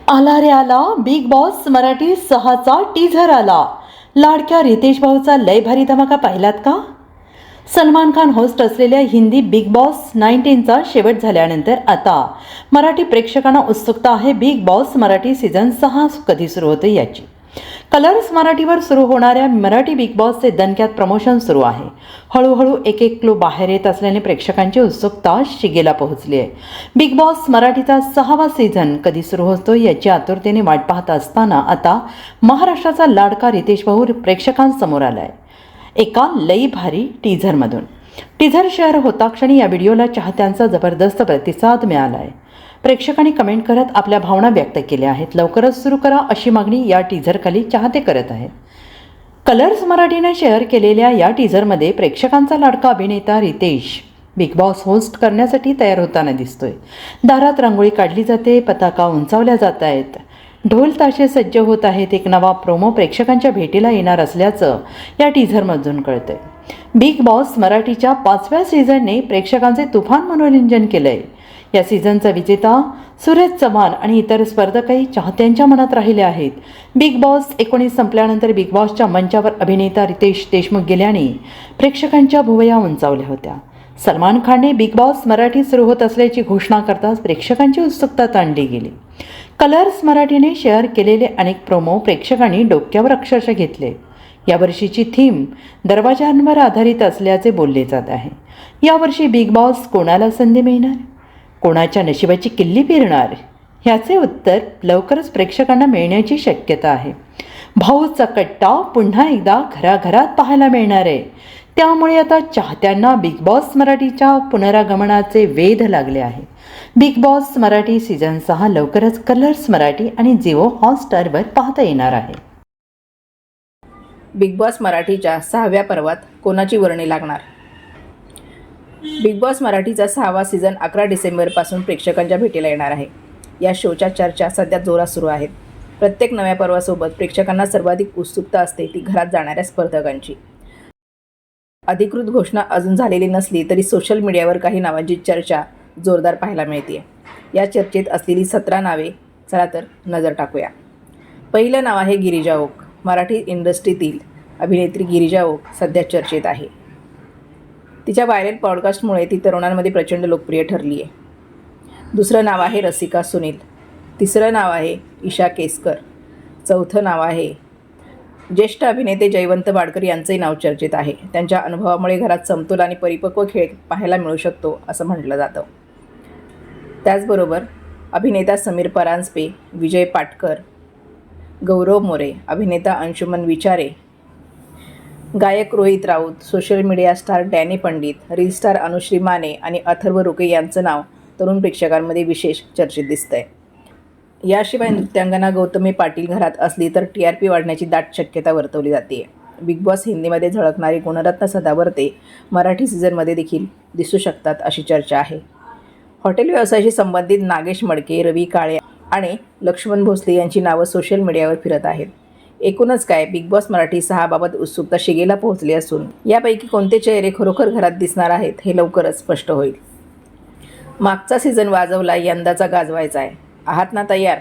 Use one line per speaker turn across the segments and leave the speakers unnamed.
आला रे आला big Boss Marathi 6चा teaser आला. लाडक्या रितेश भाऊचा लय भारी धमाका पाहिलात का? सलमान खान होस्ट असलेल्या हिंदी बिग बॉस 19चा शेवट झाल्यानंतर आता मराठी प्रेक्षकांना उत्सुकता आहे बिग बॉस मराठी सीझन 6 कधी सुरू होते याची. कलर्स मराठीवर सुरू होणाऱ्या मराठी बिग बॉसचे दणक्यात प्रमोशन सुरू आहे. हळूहळू एक एक क्लू बाहेर येत असल्याने प्रेक्षकांची उत्सुकता शिगेला पोहोचली आहे. बिग बॉस मराठीचा 6वा सीझन कधी सुरू होतो याची आतुरतेने वाट पाहत असताना आता महाराष्ट्राचा लाडका रितेश भाऊ प्रेक्षकांसमोर आला आहे एका लई भारी टीझरमधून. टीझर शेअर होता क्षणी या व्हिडिओला चाहत्यांचा जबरदस्त प्रतिसाद मिळाला आहे. प्रेक्षकांनी कमेंट करत आपल्या भावना व्यक्त केल्या आहेत. लवकरच सुरू करा अशी मागणी या टीझरखाली चाहते करत आहेत. कलर्स मराठीने शेअर केलेल्या या टीझरमध्ये प्रेक्षकांचा लाडका अभिनेता रितेश बिग बॉस होस्ट करण्यासाठी तयार होताना दिसतोय. दारात रांगोळी काढली जाते, पताका उंचावल्या जात आहेत, ढोल ताशे सज्ज होत आहेत. एक नवा प्रोमो प्रेक्षकांच्या भेटीला येणार असल्याचं या टीझरमधून कळतंय. बिग बॉस मराठीच्या 5व्या सीझनने प्रेक्षकांचे तुफान मनोरंजन केलंय. या सीझनचा विजेता सूरज चव्हाण आणि इतर स्पर्धकही चाहत्यांच्या मनात राहिले आहेत. बिग बॉस 19 संपल्यानंतर बिग बॉसच्या मंचावर अभिनेता रितेश देशमुख गेल्याने प्रेक्षकांच्या भुवया उंचावल्या होत्या. सलमान खानने बिग बॉस मराठी सुरू होत असल्याची घोषणा करताच प्रेक्षकांची उत्सुकता ताणली गेली. कलर्स मराठीने शेअर केलेले अनेक प्रोमो प्रेक्षकांनी डोक्यावर अक्षरशः घेतले. यावर्षीची थीम दरवाजांवर आधारित असल्याचे बोलले जात आहे. यावर्षी बिग बॉस कोणाला संधी मिळणार, कोणाच्या नशिबाची किल्ली पेरणार ह्याचे उत्तर लवकरच प्रेक्षकांना मिळण्याची शक्यता आहे. भाऊचा कट्टा पुन्हा एकदा घराघरात पाहायला मिळणार आहे. त्यामुळे आता चाहत्यांना बिग बॉस मराठीच्या पुनरागमनाचे वेध लागले आहे. बिग बॉस मराठी सीझन 6 लवकरच कलर्स मराठी आणि जिओ हॉटस्टारवर पाहता येणार आहे.
बिग बॉस मराठीच्या 6व्या पर्वात कोणाची वर्णी लागणार? बिग बॉस मराठीचा 6वा सीझन 11 डिसेंबरपासून प्रेक्षकांच्या भेटीला येणार आहे. या शोच्या चर्चा सध्या जोरात सुरू आहेत. प्रत्येक नव्या पर्वासोबत प्रेक्षकांना सर्वाधिक उत्सुकता असते ती घरात जाणाऱ्या स्पर्धकांची. अधिकृत घोषणा अजून झालेली नसली तरी सोशल मीडियावर काही नावांची चर्चा जोरदार पाहायला मिळते. या चर्चेत असलेली 17 नावे चला तर नजर टाकूया. पहिलं नाव आहे गिरिजा ओक. मराठी इंडस्ट्रीतील अभिनेत्री गिरिजा ओक सध्या चर्चेत आहे. तिच्या व्हायरल पॉडकास्टमुळे ती तरुणांमध्ये प्रचंड लोकप्रिय ठरली आहे. दुसरं नाव आहे रसिका सुनील. तिसरं नाव आहे ईशा केसकर. चौथं नाव आहे ज्येष्ठ अभिनेते जयवंत वाडकर यांचंही नाव चर्चेत आहे. त्यांच्या अनुभवामुळे घरात समतोल आणि परिपक्व खेळ पाहायला मिळू शकतो असं म्हटलं जातं. त्याचबरोबर अभिनेता समीर परांजपे, विजय पाटकर, गौरव मोरे, अभिनेता अंशुमन विचारे, गायक Rohit Raut, social media star Danny Pandit, reel star Anushree Mane आणि अथर्व रुके यांचं नाव तरुण प्रेक्षकांमध्ये विशेष चर्चेत दिसतंय. याशिवाय नृत्यांगना गौतमी पाटील घरात असली तर TRP वाढण्याची दाट शक्यता वर्तवली जाते. बिग बॉस हिंदीमध्ये झळकणारी गुणरत्न सदावर्ते मराठी सीझनमध्ये देखील दिसू शकतात अशी चर्चा आहे. हॉटेल व्यवसायाशी संबंधित नागेश मडके, रवी काळे आणि लक्ष्मण भोसले यांची नावं सोशल मीडियावर फिरत आहेत. एकूणच काय, बिग बॉस मराठी 6 बाबत उत्सुकता शिगेला पोहोचली असून यापैकी कोणते चेहरे खरोखर घरात दिसणार आहेत हे लवकरच स्पष्ट होईल. मागचा सीझन वाजवला, यंदाचा गाजवायचा आहे. आहात ना तयार?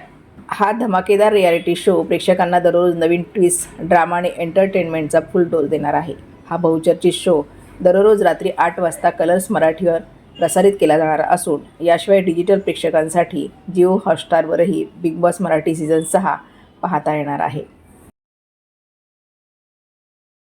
हा धमाकेदार रियालिटी शो प्रेक्षकांना दररोज नवीन ट्विस्ट, ड्रामा आणि एंटरटेनमेंटचा फुल डोस देणार आहे. हा बहुचर्चित शो दररोज रात्री 8 वाजता कलर्स मराठीवर प्रसारित केला जाणार असून याशिवाय डिजिटल प्रेक्षकांसाठी जिओ हॉटस्टारवरही बिग बॉस मराठी सीझन 6 पाहता येणार आहे.